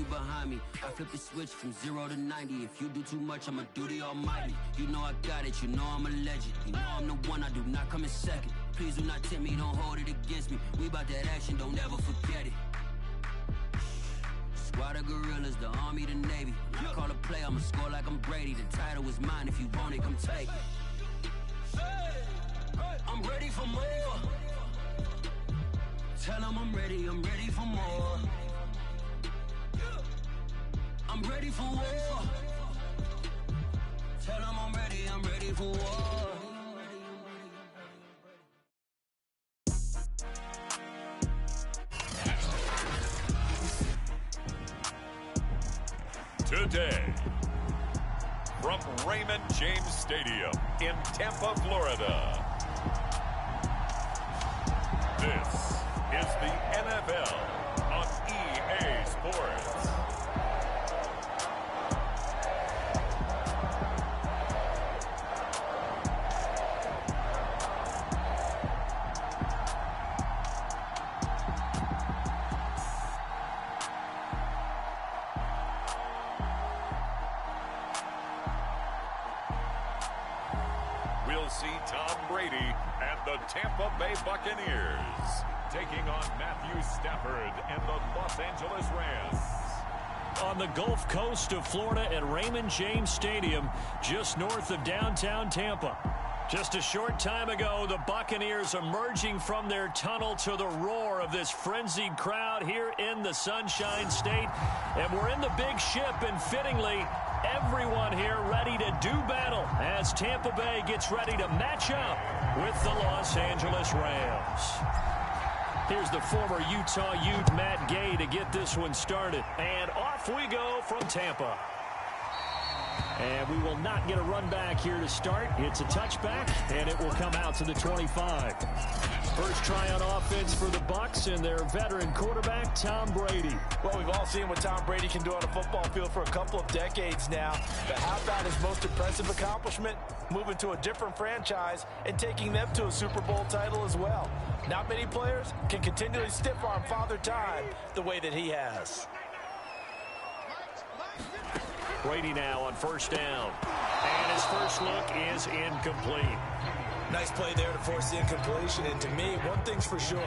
behind me. I flip the switch from 0 to 90. If you do too much, I'ma do the almighty. You know I got it, you know I'm a legend. You know I'm the one, I do not come in second. Please do not tempt me, don't hold it against me. We about that action, don't ever forget it. Squad of gorillas, the army, the navy. When I call a play, I'ma score like I'm Brady. The title is mine, if you want it, come take it. I'm ready for more. Tell them I'm ready for more. I'm ready for war. Tell them I'm ready for war. Today, from Raymond James Stadium in Tampa, Florida, this is the NFL on EA Sports. We'll see Tom Brady and the Tampa Bay Buccaneers taking on Matthew Stafford and the Los Angeles Rams. On the Gulf Coast of Florida at Raymond James Stadium, just north of downtown Tampa. Just a short time ago, the Buccaneers emerging from their tunnel to the roar of this frenzied crowd here in the Sunshine State. And we're in the big ship, and fittingly, everyone here ready to do battle as Tampa Bay gets ready to match up with the Los Angeles Rams. Here's the former Utah Ute Matt Gay to get this one started. And off we go from Tampa. And we will not get a run back here to start. It's a touchback, and it will come out to the 25. First try on offense for the Bucs and their veteran quarterback, Tom Brady. Well, we've all seen what Tom Brady can do on a football field for a couple of decades now. But how about his most impressive accomplishment? Moving to a different franchise and taking them to a Super Bowl title as well. Not many players can continually stiff-arm Father Time the way that he has. Brady now on first down. And his first look is incomplete. Nice play there to force the incompletion. And to me, one thing's for sure.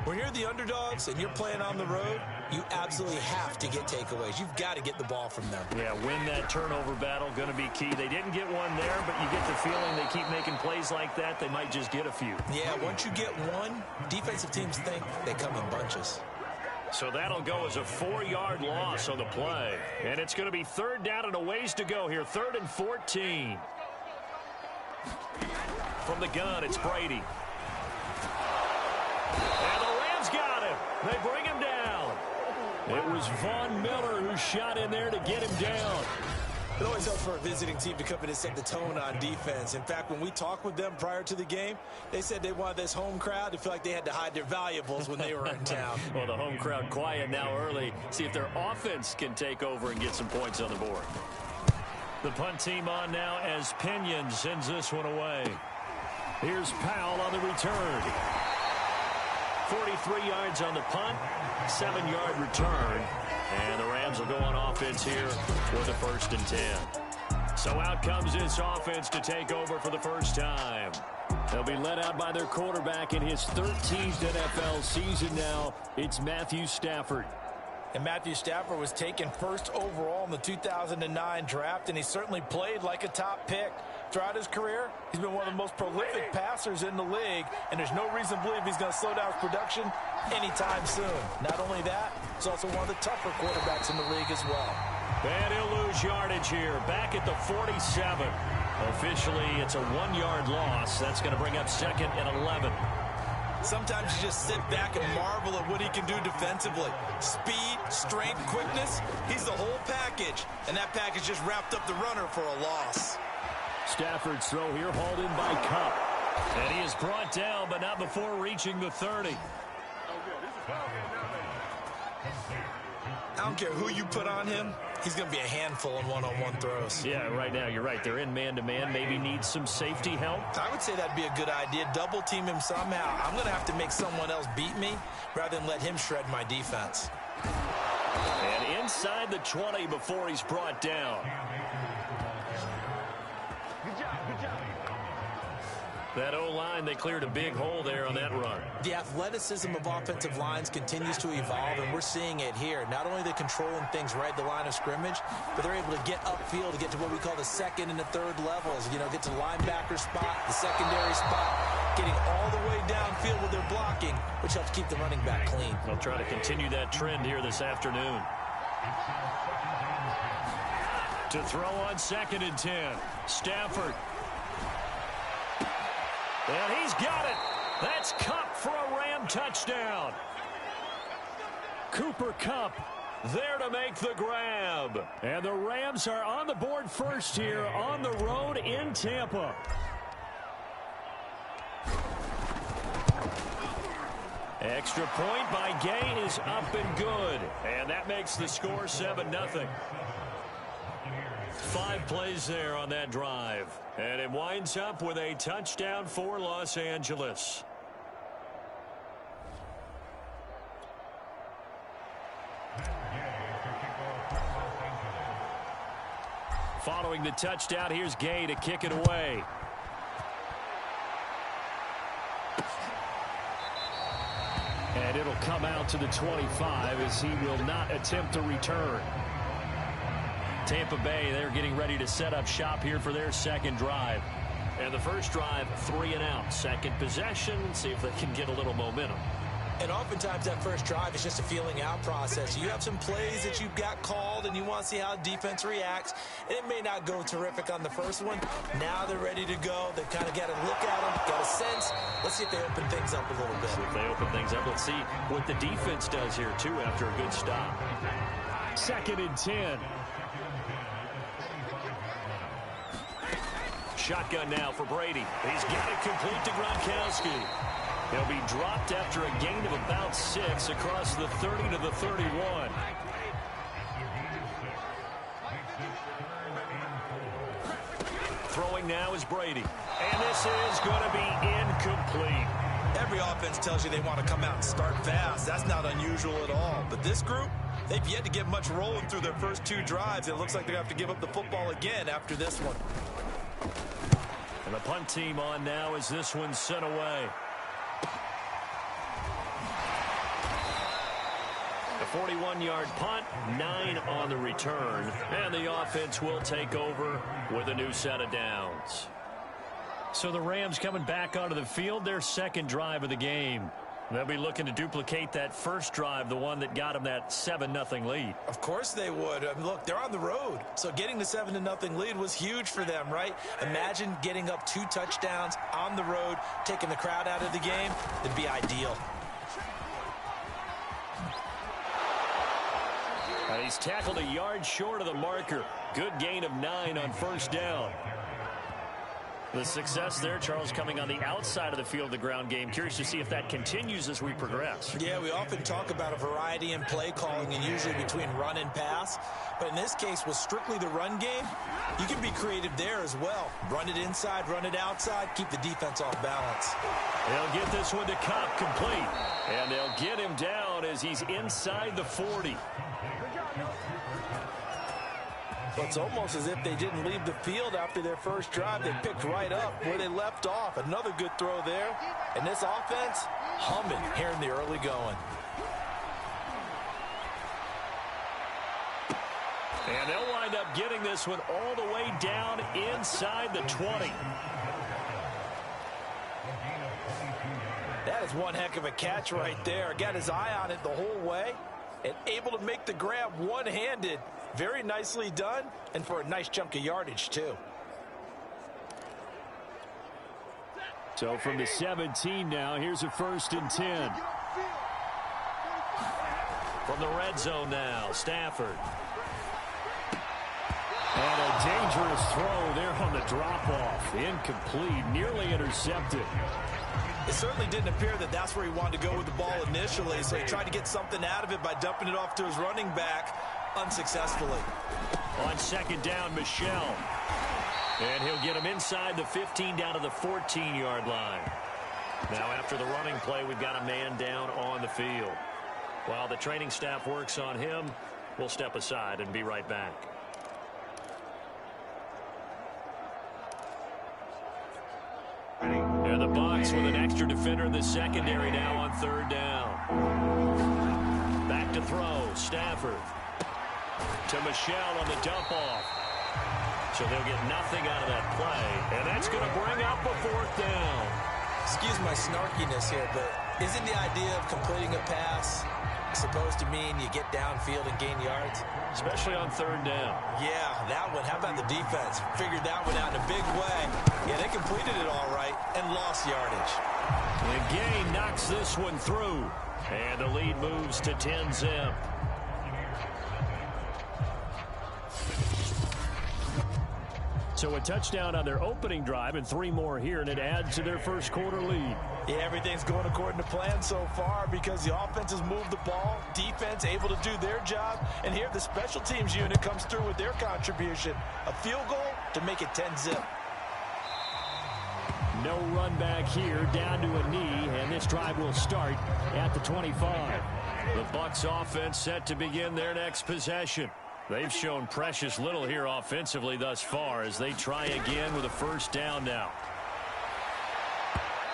When you're the underdogs and you're playing on the road, you absolutely have to get takeaways. You've got to get the ball from them. Yeah, win that turnover battle, going to be key. They didn't get one there, but you get the feeling they keep making plays like that, they might just get a few. Yeah, once you get one, defensive teams think they come in bunches. So that'll go as a 4-yard loss on the play. And it's going to be third down and a ways to go here. 3rd and 14. From the gun, it's Brady. And the Rams got him. They bring him down. It was Von Miller who shot in there to get him down. It always helps for a visiting team to come in and set the tone on defense. In fact, when we talked with them prior to the game, they said they wanted this home crowd to feel like they had to hide their valuables when they were in town. Well, the home crowd quiet now early. See if their offense can take over and get some points on the board. The punt team on now as Pinion sends this one away. Here's Powell on the return. 43 yards on the punt, 7-yard return. And the Rams will go on offense here with a 1st and 10. So out comes this offense to take over for the first time. They'll be led out by their quarterback in his 13th NFL season now. It's Matthew Stafford. And Matthew Stafford was taken first overall in the 2009 draft, and he certainly played like a top pick. Throughout his career, he's been one of the most prolific passers in the league, and there's no reason to believe he's going to slow down his production anytime soon. Not only that, he's also one of the tougher quarterbacks in the league as well. And he'll lose yardage here, back at the 47. Officially, it's a 1-yard loss. That's going to bring up 2nd and 11. Sometimes you just sit back and marvel at what he can do defensively. Speed, strength, quickness, he's the whole package. And that package just wrapped up the runner for a loss. Stafford's throw here hauled in by Cup. And he is brought down, but not before reaching the 30. I don't care who you put on him, he's going to be a handful in one-on-one throws. Yeah, right now, you're right. They're in man-to-man. Maybe need some safety help. I would say that'd be a good idea. Double team him somehow. I'm going to have to make someone else beat me rather than let him shred my defense. And inside the 20 before he's brought down. Good job, good job. That O-line, they cleared a big hole there on that run. The athleticism of offensive lines continues to evolve, and we're seeing it here. Not only are they controlling things right at the line of scrimmage, but they're able to get upfield to get to what we call the second and the third levels. You know, get to the linebacker spot, the secondary spot, getting all the way downfield with their blocking, which helps keep the running back clean. They'll try to continue that trend here this afternoon. To throw on 2nd and 10. Stafford. And he's got it. That's Kupp for a Ram touchdown. Cooper Kupp there to make the grab. And the Rams are on the board first here on the road in Tampa. Extra point by Gay is up and good. And that makes the score 7-0. 5 plays there on that drive. And it winds up with a touchdown for Los Angeles. Following the touchdown, here's Gay to kick it away. And it'll come out to the 25 as he will not attempt to return. Tampa Bay, they're getting ready to set up shop here for their second drive. And the first drive, 3 and out. Second possession, see if they can get a little momentum. And oftentimes that first drive is just a feeling out process. You have some plays that you've got called and you want to see how the defense reacts. And it may not go terrific on the first one. Now they're ready to go. They've kind of got a look at them, got a sense. Let's see if they open things up a little bit. See if they open things up. Let's see what the defense does here, too, after a good stop. 2nd and 10. Shotgun now for Brady. He's got it complete to Gronkowski. He'll be dropped after a gain of about 6 across the 30 to the 31. Throwing now is Brady. And this is going to be incomplete. Every offense tells you they want to come out and start fast. That's not unusual at all. But this group, they've yet to get much rolling through their first 2 drives. It looks like they're going to have to give up the football again after this one. And the punt team on now as this one's sent away. A 41-yard punt, 9 on the return. And the offense will take over with a new set of downs. So the Rams coming back onto the field, their second drive of the game. They'll be looking to duplicate that first drive, the one that got them that 7-0 lead. Of course they would. I mean, look, they're on the road. So getting the 7-0 lead was huge for them, right? Imagine getting up 2 touchdowns on the road, taking the crowd out of the game. It'd be ideal. And he's tackled a yard short of the marker. Good gain of 9 on first down. The success there, Charles, coming on the outside of the field, the ground game. Curious to see if that continues as we progress. Yeah, we often talk about a variety in play calling and usually between run and pass. But in this case, with strictly the run game, you can be creative there as well. Run it inside, run it outside, keep the defense off balance. They'll get this one to Kupp complete. And they'll get him down as he's inside the 40. Well, it's almost as if they didn't leave the field after their first drive. They picked right up where they left off. Another good throw there. And this offense, humming here in the early going. And they'll wind up getting this one all the way down inside the 20. That is one heck of a catch right there. Got his eye on it the whole way and able to make the grab one-handed. Very nicely done, and for a nice chunk of yardage, too. So from the 17 now, here's a 1st and 10. From the red zone now, Stafford. And a dangerous throw there on the drop-off. Incomplete, nearly intercepted. It certainly didn't appear that that's where he wanted to go with the ball initially, so he tried to get something out of it by dumping it off to his running back unsuccessfully. On 2nd down, Michel. And he'll get him inside the 15 down to the 14-yard line. Now after the running play, we've got a man down on the field. While the training staff works on him, we'll step aside and be right back. And the Bucs with an extra defender in the secondary now on third down. Back to throw. Stafford to Michelle on the dump-off. So they'll get nothing out of that play. And that's going to bring up a fourth down. Excuse my snarkiness here, but isn't the idea of completing a pass supposed to mean you get downfield and gain yards? Especially on third down. Yeah, that one. How about the defense? Figured that one out in a big way. Yeah, they completed it all right and lost yardage. The gain knocks this one through. And the lead moves to 10-zip. So a touchdown on their opening drive and 3 more here, and it adds to their first quarter lead. Yeah, everything's going according to plan so far because the offense has moved the ball, defense able to do their job, and here the special teams unit comes through with their contribution. A field goal to make it 10-zip. No run back here, down to a knee, and this drive will start at the 25. The Bucs offense set to begin their next possession. They've shown precious little here offensively thus far as they try again with a first down now.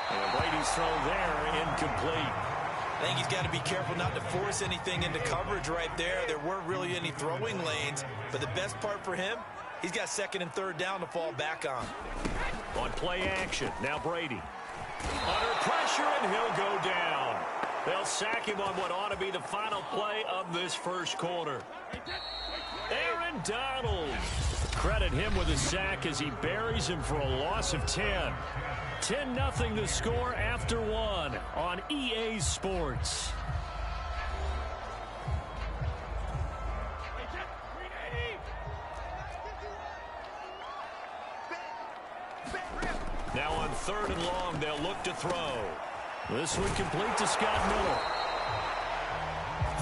And Brady's throw there, incomplete. I think he's got to be careful not to force anything into coverage right there. There weren't really any throwing lanes, but the best part for him, he's got second and third down to fall back on. On play action, now Brady. Under pressure, and he'll go down. They'll sack him on what ought to be the final play of this first quarter. Aaron Donald. Credit him with a sack as he buries him for a loss of 10. 10-0 the score after 1 on EA Sports. Now on third and long, they'll look to throw. This one complete to Scott Miller.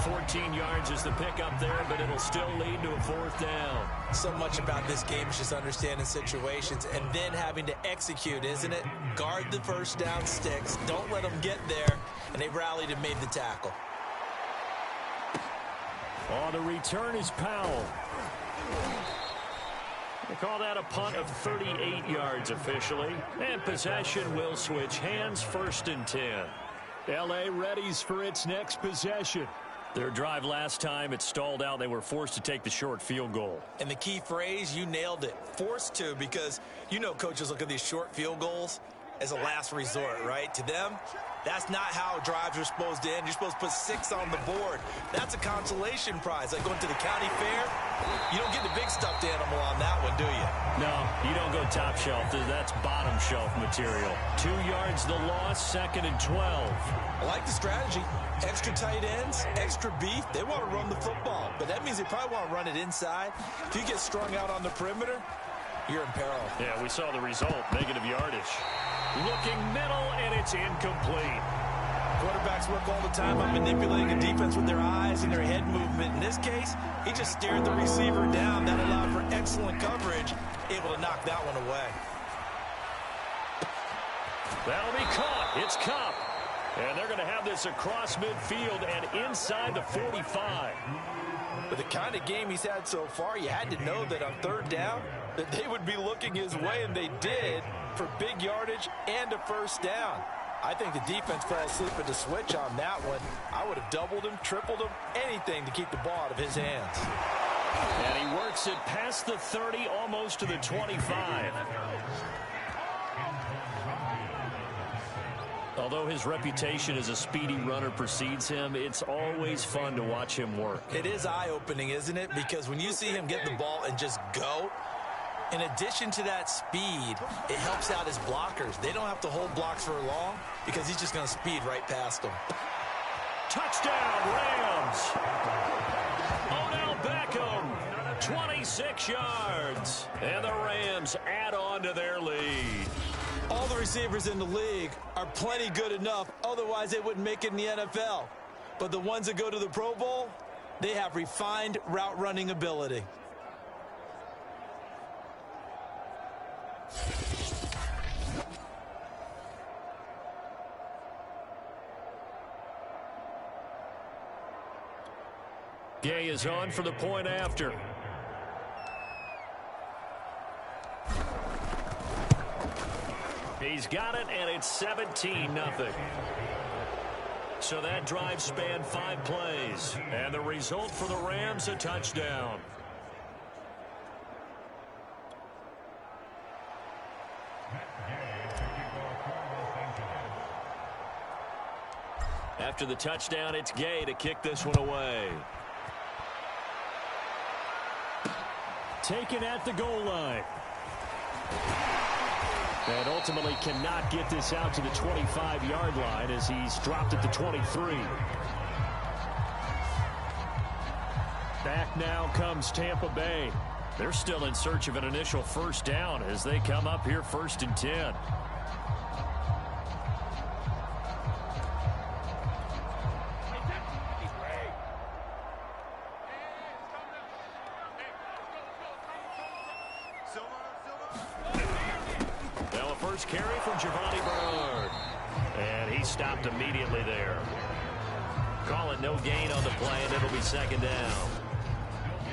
14 yards is the pickup there, but it'll still lead to a fourth down. So much about this game is just understanding situations and then having to execute, isn't it? Guard the first down sticks. Don't let them get there. And they rallied and made the tackle. On the return is Powell. They call that a punt of 38 yards officially. And possession will switch hands, first and 10. L.A. readies for its next possession. Their drive last time, it stalled out. They were forced to take the short field goal. And the key phrase, you nailed it. Forced to, because you know coaches look at these short field goals as a last resort, right? To them, that's not how drives are supposed to end. You're supposed to put 6 on the board. That's a consolation prize. Like going to the county fair, you don't get the big stuffed animal on that one, do you? No, you don't go top shelf. That's bottom shelf material. 2 yards the loss, second and 12. I like the strategy. Extra tight ends, extra beef. They want to run the football, but that means they probably want to run it inside. If you get strung out on the perimeter, you're in peril. Yeah, we saw the result, negative yardage. Looking middle, and it's incomplete. Quarterbacks work all the time on manipulating a defense with their eyes and their head movement. In this case, he just stared the receiver down. That allowed for excellent coverage, able to knock that one away. That'll be caught. It's Cup. And they're going to have this across midfield and inside the 45. With the kind of game he's had so far, you had to know that on third down that they would be looking his way, and they did, for big yardage and a first down. I think the defense fell asleep at the switch on that one. I would have doubled him, tripled him, anything to keep the ball out of his hands. And he works it past the 30, almost to the 25. Although his reputation as a speedy runner precedes him, it's always fun to watch him work. It is eye-opening, isn't it? Because when you see him get the ball and just go, in addition to that speed, it helps out his blockers. They don't have to hold blocks for long because he's just going to speed right past them. Touchdown, Rams! Odell Beckham, 26 yards. And the Rams add on to their lead. All the receivers in the league are plenty good enough, otherwise they wouldn't make it in the NFL. But the ones that go to the Pro Bowl, they have refined route running ability. Gay is on for the point after. He's got it, and it's 17-0. So that drive spanned 5 plays. And the result for the Rams, a touchdown. After the touchdown, it's Gay to kick this one away. Taken at the goal line. And ultimately cannot get this out to the 25-yard line as he's dropped at the 23. Back now comes Tampa Bay. They're still in search of an initial first down as they come up here 1st and 10. Carry from Giovanni Bernard. And he stopped immediately there. Call it no gain on the play, and it'll be 2nd down.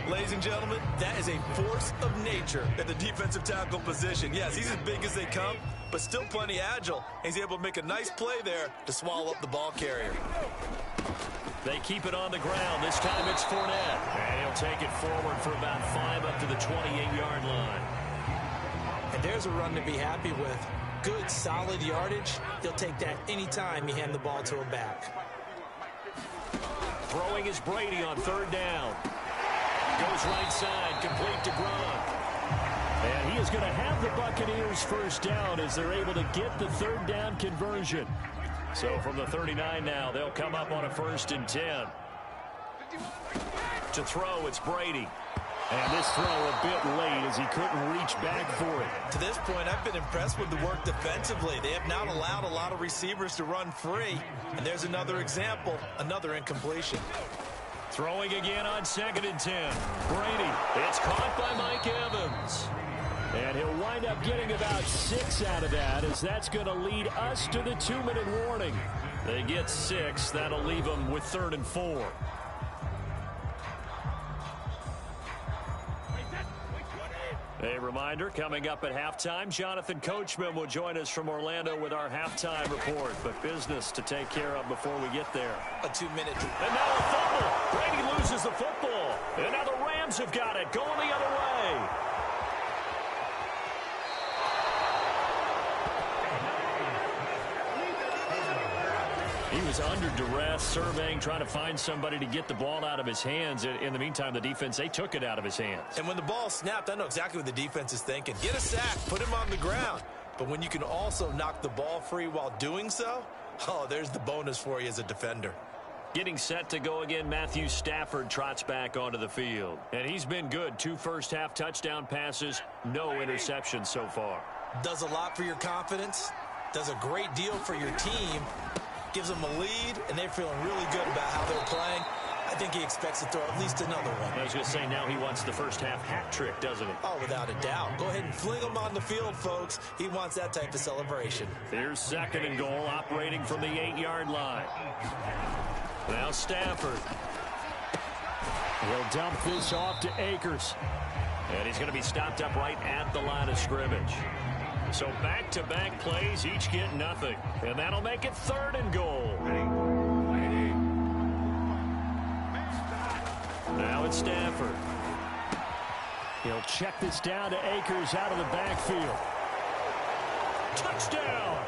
Ladies and gentlemen, that is a force of nature at the defensive tackle position. Yes, he's as big as they come, but still plenty agile. He's able to make a nice play there to swallow up the ball carrier. They keep it on the ground. This time it's Fournette. And he'll take it forward for about 5 up to the 28-yard line. And there's a run to be happy with. Good, solid yardage. He'll take that anytime you hand the ball to a back. Throwing is Brady on 3rd down. Goes right side, complete to Gronk. And he is going to have the Buccaneers first down as they're able to get the 3rd down conversion. So from the 39 now, they'll come up on a 1st and 10. To throw, it's Brady. And this throw a bit late as he couldn't reach back for it. To this point, I've been impressed with the work defensively. They have not allowed a lot of receivers to run free. And there's another example, another incompletion. Throwing again on 2nd and 10. Brady. It's caught by Mike Evans. And he'll wind up getting about 6 out of that as that's going to lead us to the 2-minute warning. They get 6. That'll leave them with 3rd and 4. A reminder, coming up at halftime, Jonathan Coachman will join us from Orlando with our halftime report. But business to take care of before we get there. A 2-minute. And now a fumble. Brady loses the football. And now the Rams have got it, going the other way. He was under duress, surveying, trying to find somebody to get the ball out of his hands. In the meantime, the defense, they took it out of his hands. And when the ball snapped, I know exactly what the defense is thinking. Get a sack, put him on the ground. But when you can also knock the ball free while doing so, oh, there's the bonus for you as a defender. Getting set to go again, Matthew Stafford trots back onto the field. And he's been good. 2 first-half touchdown passes, no interceptions so far. Does a lot for your confidence, does a great deal for your team, gives them a lead, and they're feeling really good about how they're playing. I think he expects to throw at least another one. I was going to say, now he wants the first-half hat trick, doesn't he? Oh, without a doubt. Go ahead and fling him on the field, folks. He wants that type of celebration. Here's 2nd and goal, operating from the 8-yard line. Now Stafford. He'll dump this off to Akers. And he's going to be stopped up right at the line of scrimmage. So back-to-back plays, each get nothing. And that'll make it 3rd and goal. Now it's Stafford. He'll check this down to Akers out of the backfield. Touchdown!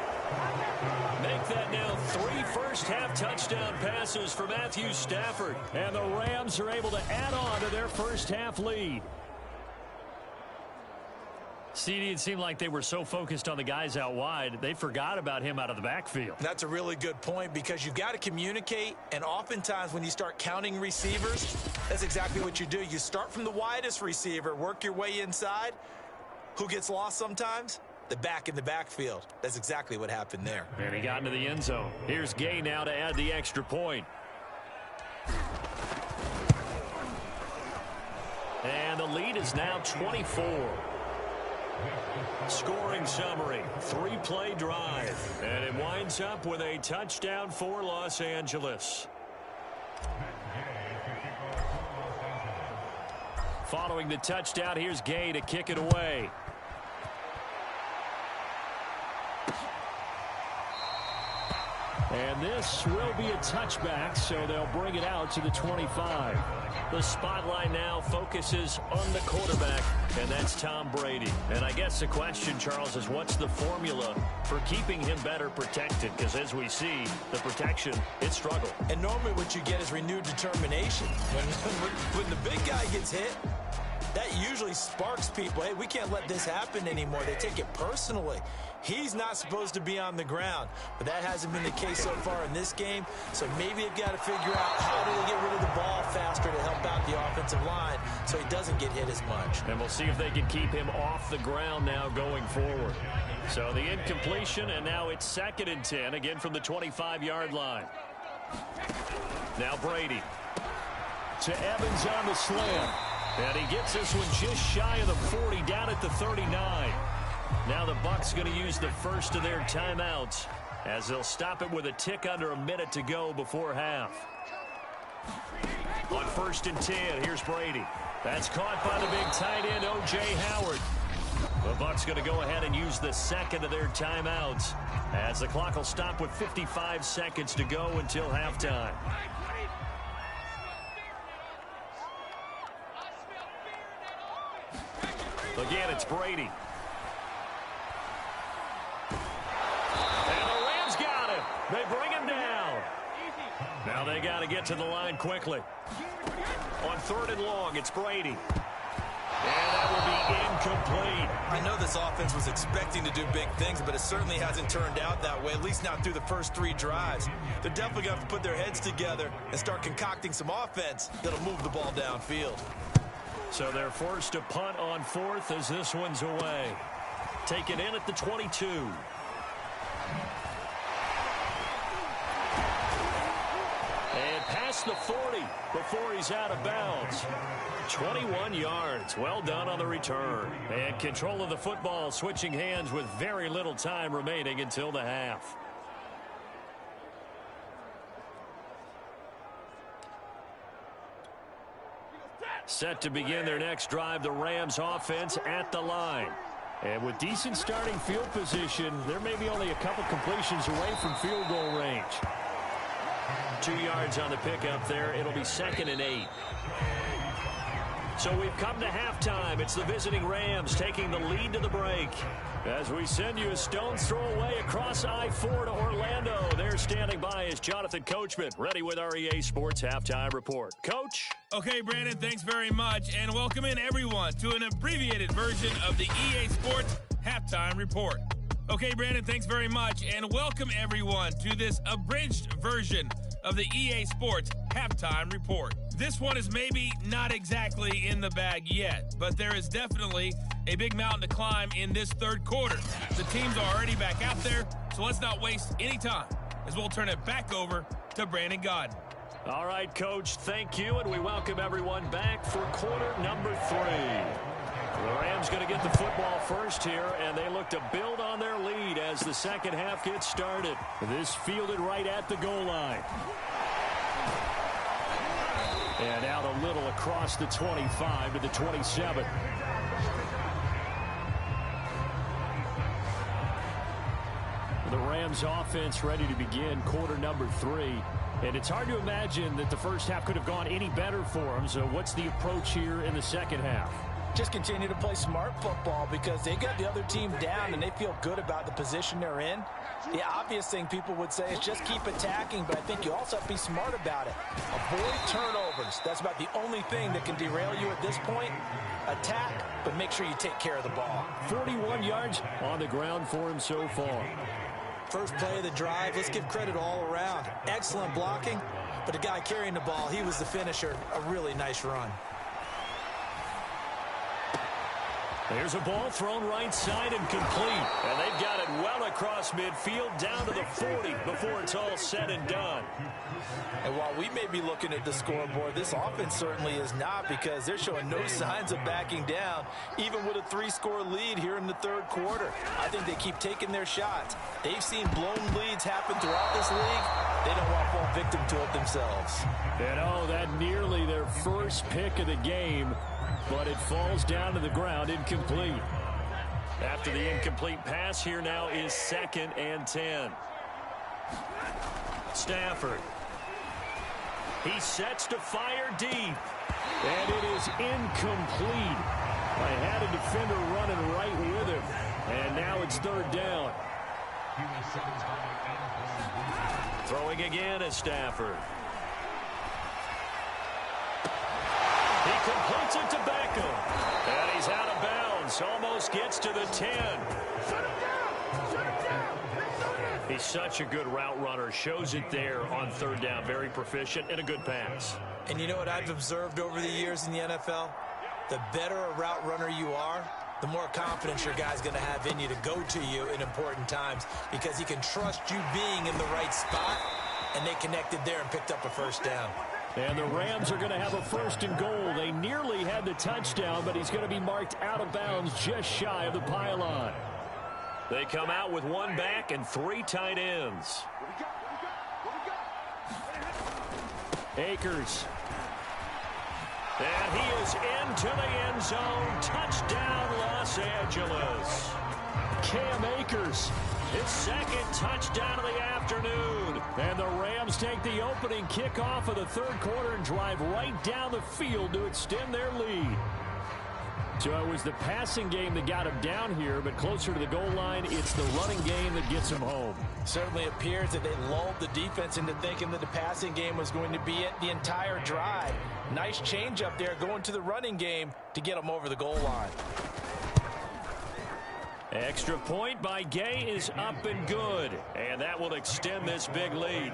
Make that now 3 first-half touchdown passes for Matthew Stafford. And the Rams are able to add on to their first-half lead. CD, it seemed like they were so focused on the guys out wide, they forgot about him out of the backfield. That's a really good point because you've got to communicate, and oftentimes when you start counting receivers, that's exactly what you do. You start from the widest receiver, work your way inside. Who gets lost sometimes? The back in the backfield. That's exactly what happened there. And he got into the end zone. Here's Gay now to add the extra point. And the lead is now 24. Scoring summary, 3-play drive. And it winds up with a touchdown for Los Angeles. Following the touchdown, here's Gay to kick it away. And this will be a touchback, so they'll bring it out to the 25. The spotlight now focuses on the quarterback, and that's Tom Brady. And I guess the question, Charles, is what's the formula for keeping him better protected? Because as we see, the protection, it struggled. And normally what you get is renewed determination. When the big guy gets hit, that usually sparks people. Hey, we can't let this happen anymore. They take it personally. He's not supposed to be on the ground, but that hasn't been the case so far in this game. So maybe they've got to figure out how do they get rid of the ball faster to help out the offensive line so he doesn't get hit as much. And we'll see if they can keep him off the ground now going forward. So the incompletion, and now it's 2nd and 10, again from the 25-yard line. Now Brady to Evans on the slam. And he gets this one just shy of the 40, down at the 39. Now the Bucs going to use the first of their timeouts as they'll stop it with a tick under a minute to go before half. On 1st and 10, here's Brady. That's caught by the big tight end, O.J. Howard. The Bucs going to go ahead and use the second of their timeouts as the clock will stop with 55 seconds to go until halftime. Again, it's Brady. And the Rams got him. They bring him down. Now they got to get to the line quickly. On 3rd and long, it's Brady. And that will be incomplete. I know this offense was expecting to do big things, but it certainly hasn't turned out that way, at least not through the first 3 drives. They're definitely going to have to put their heads together and start concocting some offense that'll move the ball downfield. So they're forced to punt on 4th as this one's away. Taken in at the 22. And past the 40 before he's out of bounds. 21 yards. Well done on the return. And control of the football switching hands with very little time remaining until the half. Set to begin their next drive, the Rams offense at the line. And with decent starting field position, there may be only a couple completions away from field goal range. 2 yards on the pickup there. It'll be 2nd and 8. So we've come to halftime. It's the visiting Rams taking the lead to the break. As we send you a stone's throw away across I-4 to Orlando. There standing by is Jonathan Coachman, ready with our EA Sports Halftime Report. Coach? Okay, Brandon, thanks very much, and welcome in everyone to an abbreviated version of the EA Sports Halftime Report. Okay, Brandon, thanks very much, and welcome everyone to this abridged version of the EA Sports Halftime Report. This one is maybe not exactly in the bag yet, but there is definitely a big mountain to climb in this 3rd quarter. The teams are already back out there, so let's not waste any time as we'll turn it back over to Brandon Godden. All right, Coach, thank you, and we welcome everyone back for quarter number 3. The Rams going to get the football first here, and they look to build on their lead as the second half gets started. This fielded right at the goal line. And out a little across the 25 to the 27. The Rams offense ready to begin quarter number 3. And it's hard to imagine that the first half could have gone any better for them. So what's the approach here in the second half? Just continue to play smart football because they got the other team down and they feel good about the position they're in. The obvious thing people would say is just keep attacking, but I think you also have to be smart about it. Avoid turnovers. That's about the only thing that can derail you at this point. Attack, but make sure you take care of the ball. 41 yards on the ground for him so far. First play of the drive, let's give credit all around. Excellent blocking, but the guy carrying the ball, he was the finisher. A really nice run. There's a ball thrown right side and complete. And they've got it well across midfield down to the 40 before it's all said and done. And while we may be looking at the scoreboard, this offense certainly is not, because they're showing no signs of backing down, even with a 3-score lead here in the third quarter. I think they keep taking their shots. They've seen blown leads happen throughout this league. They don't want to fall victim to it themselves. And oh, that nearly their first pick of the game, but it falls down to the ground incomplete. After the incomplete pass, here now is 2nd and 10. Stafford. He sets to fire deep. And it is incomplete. I had a defender running right with him. And now it's 3rd down. Throwing again is Stafford. He completes it to Beckham. And he's out of bounds. Almost gets to the 10. He's such a good route runner. Shows it there on 3rd down. Very proficient and a good pass. And you know what I've observed over the years in the NFL? The better a route runner you are, the more confidence your guy's going to have in you to go to you in important times, because he can trust you being in the right spot, and they connected there and picked up a 1st down. And the Rams are going to have a 1st and goal. They nearly had the touchdown, but he's going to be marked out of bounds just shy of the pylon. They come out with 1 back and 3 tight ends. Akers. And he is into the end zone. Touchdown, Los Angeles. Cam Akers, his 2nd touchdown of the afternoon. And the Rams take the opening kickoff of the 3rd quarter and drive right down the field to extend their lead. So it was the passing game that got him down here, but closer to the goal line, it's the running game that gets him home. Certainly appears that they lulled the defense into thinking that the passing game was going to be it the entire drive. Nice change up there going to the running game to get them over the goal line. Extra point by Gay is up and good, and that will extend this big lead.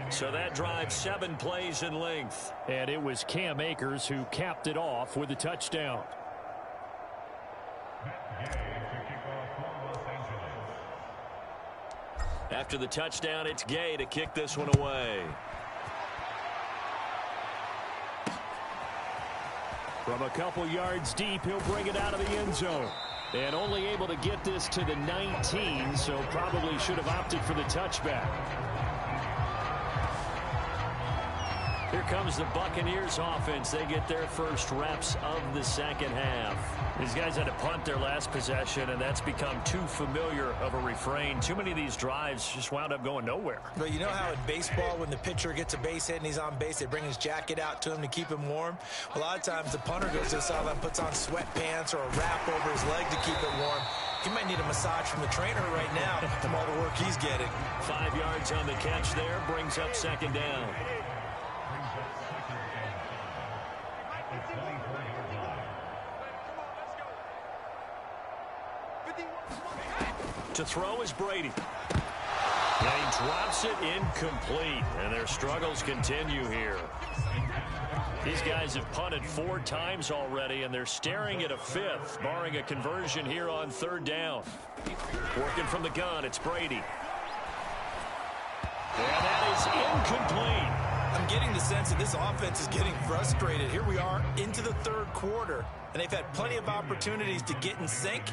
So that drives 7 plays in length. And it was Cam Akers who capped it off with a touchdown. After the touchdown, it's Gay to kick this one away. From a couple yards deep, he'll bring it out of the end zone. And only able to get this to the 19, so probably should have opted for the touchback. Here comes the Buccaneers offense. They get their first reps of the 2nd half. These guys had to punt their last possession, and that's become too familiar of a refrain. Too many of these drives just wound up going nowhere. But you know how in baseball, when the pitcher gets a base hit and he's on base, they bring his jacket out to him to keep him warm? A lot of times the punter goes to the sideline, puts on sweatpants or a wrap over his leg to keep it warm. He might need a massage from the trainer right now from all the work he's getting. 5 yards on the catch there, brings up 2nd down. To throw is Brady. And he drops it incomplete. And their struggles continue here. These guys have punted 4 times already, and they're staring at a 5th, barring a conversion here on 3rd down. Working from the gun, it's Brady. And that is incomplete. I'm getting the sense that this offense is getting frustrated. Here we are into the 3rd quarter, and they've had plenty of opportunities to get in sync.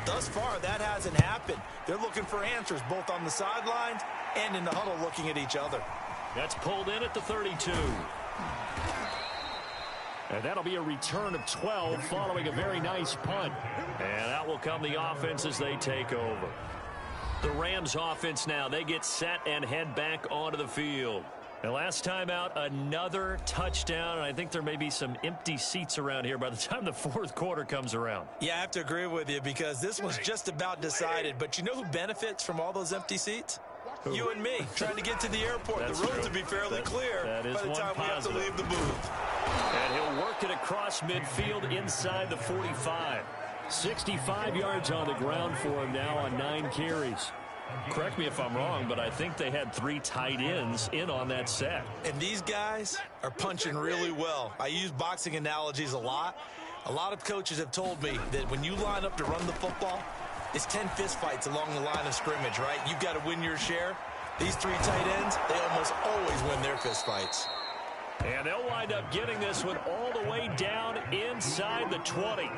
Thus far, that hasn't happened. They're looking for answers both on the sidelines and in the huddle looking at each other. That's pulled in at the 32. And that'll be a return of 12 following a very nice punt. And out will come the offense as they take over. The Rams offense now, they get set and head back onto the field. And last time out, another touchdown, and I think there may be some empty seats around here by the time the 4th quarter comes around. Yeah, I have to agree with you because this was just about decided. But you know who benefits from all those empty seats? You and me, trying to get to the airport. That's the roads true. will be fairly clear by the time we have to leave the booth. And he'll work it across midfield inside the 45. 65 yards on the ground for him now on 9 carries. Correct me if I'm wrong, but I think they had 3 tight ends in on that set. And these guys are punching really well. I use boxing analogies a lot. A lot of coaches have told me that when you line up to run the football, it's 10 fistfights along the line of scrimmage, right? You've got to win your share. These three tight ends, they almost always win their fistfights. And they'll wind up getting this one all the way down inside the 20.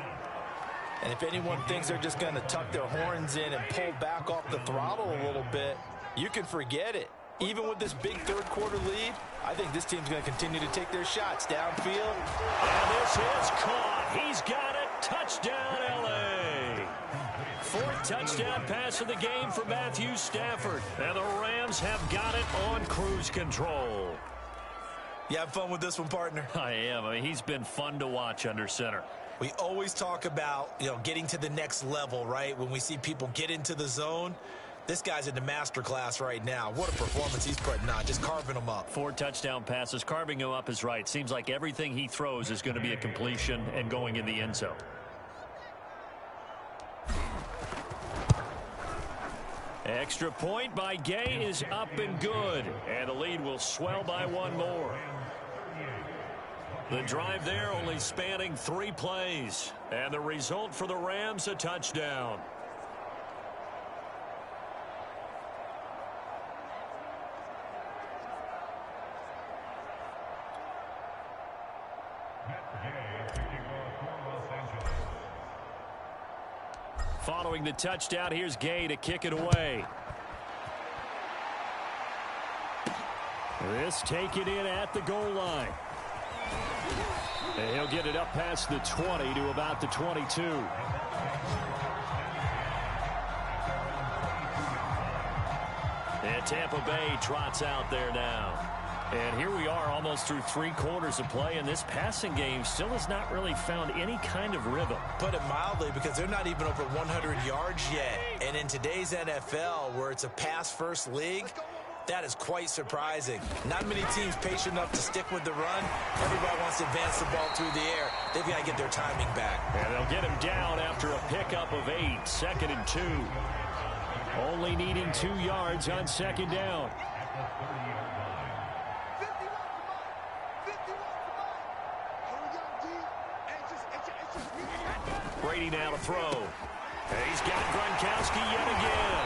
And if anyone thinks they're just going to tuck their horns in and pull back off the throttle a little bit, you can forget it. Even with this big third-quarter lead, I think this team's going to continue to take their shots downfield. And this is caught. He's got it. Touchdown, L.A. Fourth touchdown pass of the game for Matthew Stafford. And the Rams have got it on cruise control. You have fun with this one, partner? I am. I mean, he's been fun to watch under center. We always talk about, getting to the next level, right? When we see people get into the zone, this guy's in the master class right now. What a performance he's putting on, just carving them up. 4 touchdown passes. Carving him up is right. Seems like everything he throws is going to be a completion and going in the end zone. Extra point by Gay is up and good. And the lead will swell by one more. The drive there only spanning 3 plays. And the result for the Rams, a touchdown. Following the touchdown, here's Gay to kick it away. This taken in at the goal line. And he'll get it up past the 20 to about the 22. And Tampa Bay trots out there now. And here we are almost through 3 quarters of play, and this passing game still has not really found any kind of rhythm. Put it mildly, because they're not even over 100 yards yet. And in today's NFL, where it's a pass-first league, that is quite surprising. Not many teams patient enough to stick with the run. Everybody wants to advance the ball through the air. They've got to get their timing back. And they'll get him down after a pickup of 8, 2nd and 2. Only needing 2 yards on 2nd down. Brady now to throw. He's got Gronkowski yet again.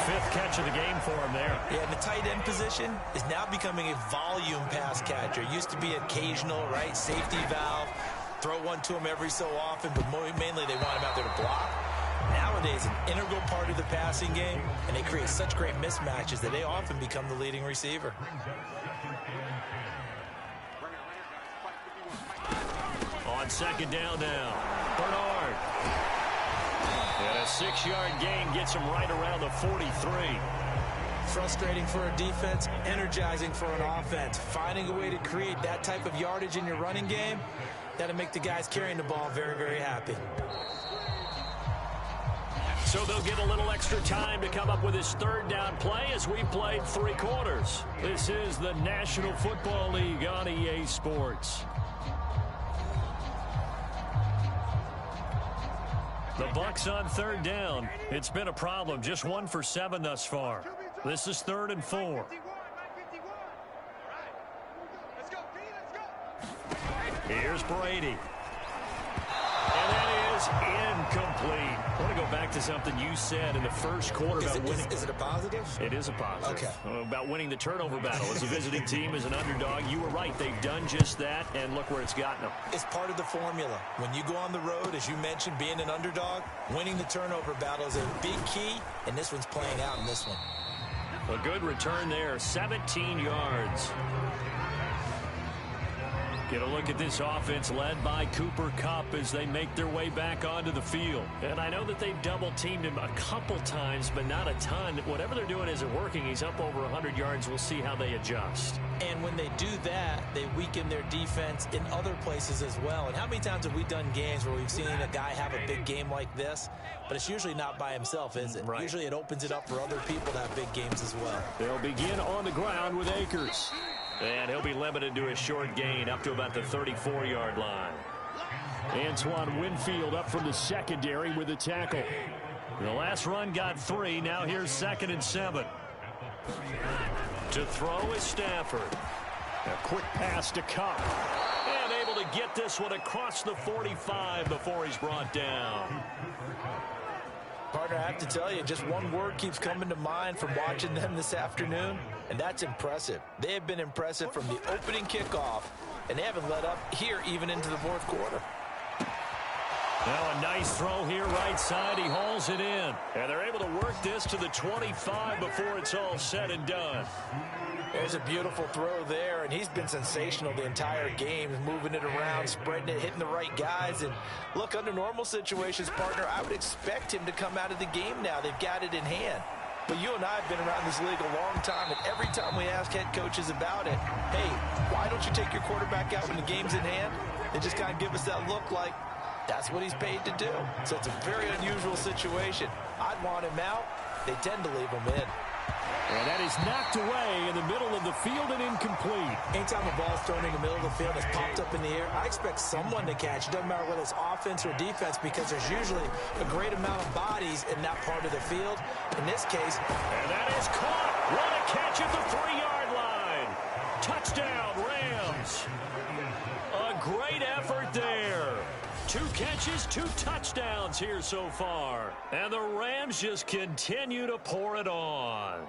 5th catch of the game for him there. Yeah, the tight end position is now becoming a volume pass catcher. It used to be occasional, right? Safety valve. Throw one to him every so often, but mainly they want him out there to block. Nowadays, an integral part of the passing game, and they create such great mismatches that they often become the leading receiver. On 2nd down now, Bernard. And a 6-yard gain gets him right around the 43. Frustrating for a defense, energizing for an offense. Finding a way to create that type of yardage in your running game, that'll make the guys carrying the ball very, very happy. So they'll get a little extra time to come up with his 3rd down play as we played 3 quarters. This is the National Football League on EA Sports. The Bucs on 3rd down. It's been a problem. Just 1 for 7 thus far. This is 3rd and 4. Here's Brady. And that is incomplete. I want to go back to something you said in the first quarter about winning. Is it a positive? It is a positive. Okay. About winning the turnover battle. As a visiting team, as an underdog, you were right. They've done just that, and look where it's gotten them. It's part of the formula. When you go on the road, as you mentioned, being an underdog, winning the turnover battle is a big key, and this one's playing out in this one. A good return there, 17 yards. Get a look at this offense led by Cooper Kupp as they make their way back onto the field. And I know that they've double-teamed him a couple times, but not a ton. Whatever they're doing isn't working. He's up over 100 yards. We'll see how they adjust. And when they do that, they weaken their defense in other places as well. And how many times have we done games where we've seen a guy have a big game like this, but it's usually not by himself, is it? Right. Usually it opens it up for other people to have big games as well. They'll begin on the ground with Akers. And he'll be limited to a short gain up to about the 34-yard line. Antoine Winfield up from the secondary with a tackle. The last run got 3. Now here's 2nd and 7. To throw is Stafford. A quick pass to Cup. And able to get this one across the 45 before he's brought down. Partner, I have to tell you, just one word keeps coming to mind from watching them this afternoon, and that's impressive. They have been impressive from the opening kickoff, and they haven't let up here even into the fourth quarter. Now a nice throw here right side. He hauls it in. And they're able to work this to the 25 before it's all said and done. There's a beautiful throw there, and he's been sensational the entire game, moving it around, spreading it, hitting the right guys. And look, under normal situations, partner, I would expect him to come out of the game now. They've got it in hand. But you and I have been around this league a long time, and every time we ask head coaches about it, hey, why don't you take your quarterback out when the game's in hand? They just kind of give us that look like, that's what he's paid to do. So it's a very unusual situation. I'd want him out. They tend to leave him in. And that is knocked away in the middle of the field and incomplete. Anytime a ball's thrown in the middle of the field and it's popped up in the air, I expect someone to catch. It doesn't matter whether it's offense or defense, because there's usually a great amount of bodies in that part of the field. In this case. And that is caught. What a catch at the 3-yard line. Touchdown, Rams. A great effort there. 2 catches, 2 touchdowns here so far. And the Rams just continue to pour it on.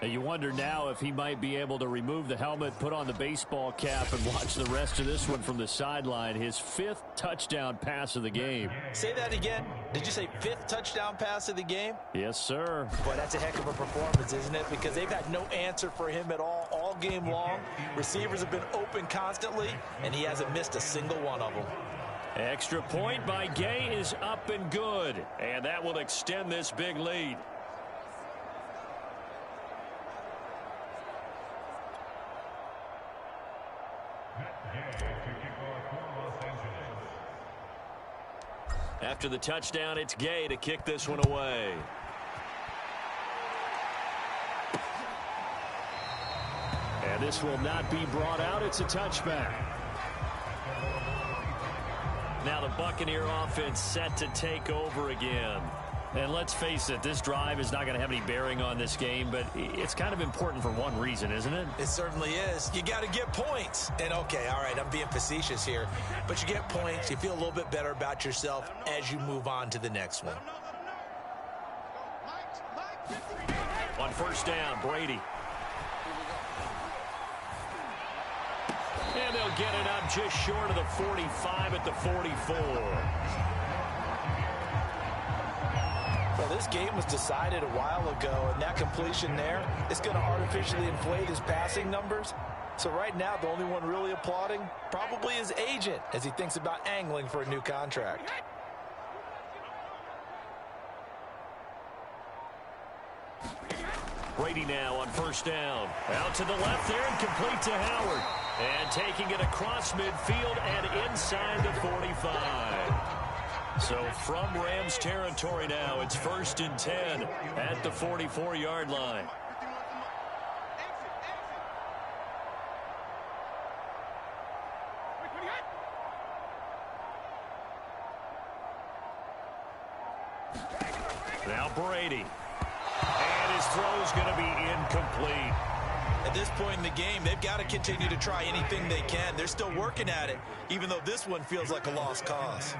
And you wonder now if he might be able to remove the helmet, put on the baseball cap, and watch the rest of this one from the sideline. His 5th touchdown pass of the game. Say that again. Did you say 5th touchdown pass of the game? Yes, sir. Boy, that's a heck of a performance, isn't it? Because they've had no answer for him at all game long. Receivers have been open constantly, and he hasn't missed a single one of them. Extra point by Gay is up and good. And that will extend this big lead. After the touchdown, it's Gay to kick this one away. And this will not be brought out. It's a touchback. Now the Buccaneer offense set to take over again. And let's face it, this drive is not going to have any bearing on this game, but it's kind of important for one reason, isn't it? It certainly is. You got to get points. And okay, all right, I'm being facetious here, but you get points, you feel a little bit better about yourself as you move on to the next one. On first down, Brady. And they'll get it up just short of the 45 at the 44. Well, this game was decided a while ago, and that completion there is going to artificially inflate his passing numbers. So right now, the only one really applauding probably his agent as he thinks about angling for a new contract. Brady now on first down. Out to the left there and complete to Howard. And taking it across midfield and inside the 45. So from Rams territory now, it's 1st and 10 at the 44-yard line. Now Brady. And his throw's going to be incomplete. At this point in the game, they've got to continue to try anything they can. They're still working at it, even though this one feels like a lost cause.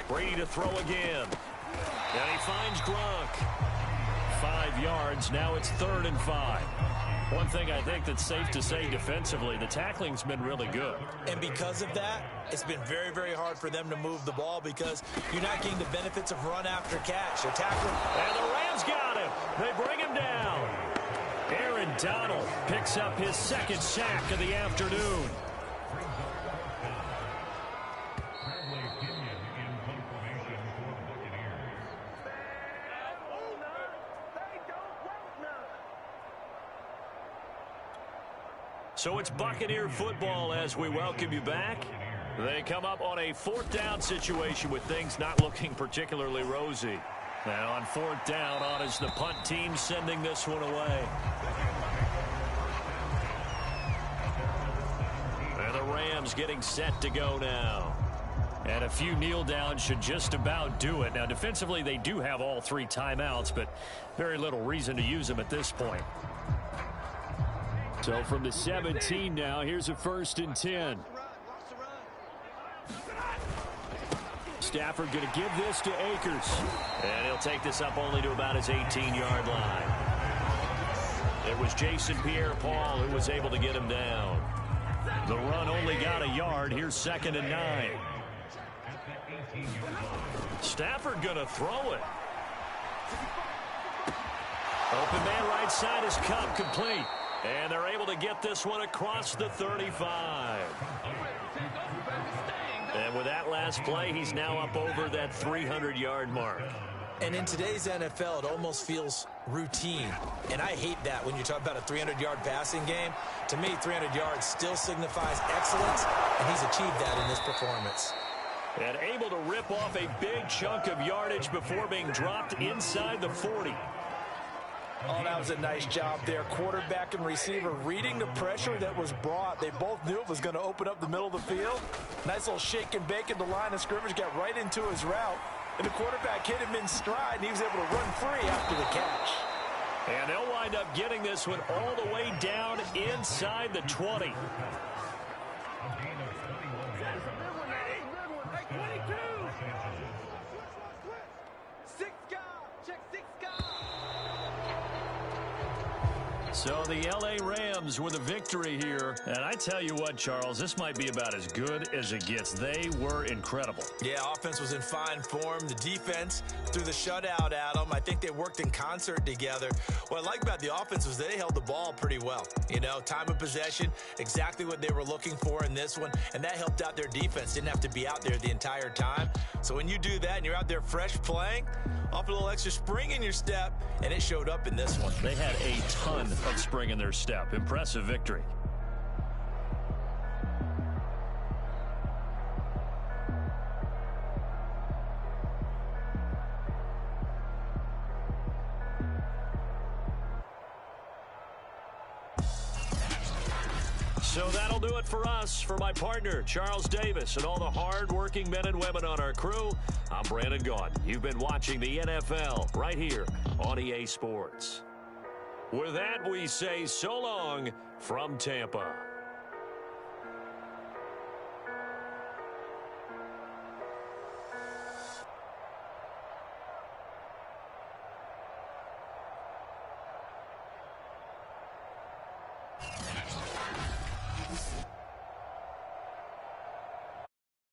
Brady to throw again. And he finds Gronk. 5 yards. Now it's 3rd and 5. One thing I think that's safe to say defensively, the tackling's been really good. And because of that, it's been very, very hard for them to move the ball because you're not getting the benefits of run after catch. They're tackling. And the Rams got him. They bring him down. Aaron Donald picks up his 2nd sack of the afternoon. So it's Buccaneer football as we welcome you back. They come up on a 4th down situation with things not looking particularly rosy. Now on 4th down, on is the punt team sending this one away. And the Rams getting set to go now. And a few kneel downs should just about do it. Now defensively they do have all 3 timeouts, but very little reason to use them at this point. So from the 17 now, here's a 1st and 10. Stafford going to give this to Akers. And he'll take this up only to about his 18-yard line. It was Jason Pierre-Paul who was able to get him down. The run only got a yard. Here's 2nd and 9. Stafford going to throw it. Open man right side is Cup, complete. And they're able to get this one across the 35. And with that last play, he's now up over that 300-yard mark. And in today's NFL, it almost feels routine. And I hate that when you talk about a 300-yard passing game. To me, 300 yards still signifies excellence, and he's achieved that in this performance. And able to rip off a big chunk of yardage before being dropped inside the 40. Oh, that was a nice job there. Quarterback and receiver reading the pressure that was brought. They both knew it was going to open up the middle of the field. Nice little shake and bake at the line of scrimmage. Got right into his route. And the quarterback hit him in stride, and he was able to run free after the catch. And they'll wind up getting this one all the way down inside the 20. So the L.A. Rams with a victory here. And I tell you what, Charles, this might be about as good as it gets. They were incredible. Yeah, offense was in fine form. The defense threw the shutout at them. I think they worked in concert together. What I like about the offense was they held the ball pretty well. You know, time of possession, exactly what they were looking for in this one. And that helped out their defense. Didn't have to be out there the entire time. So when you do that and you're out there fresh playing, off a little extra spring in your step, and it showed up in this one. They had a ton of spring in their step. Impressive victory. So that'll do it for us. For my partner, Charles Davis, and all the hard-working men and women on our crew, I'm Brandon Gaudin. You've been watching the NFL right here on EA Sports. With that, we say so long from Tampa.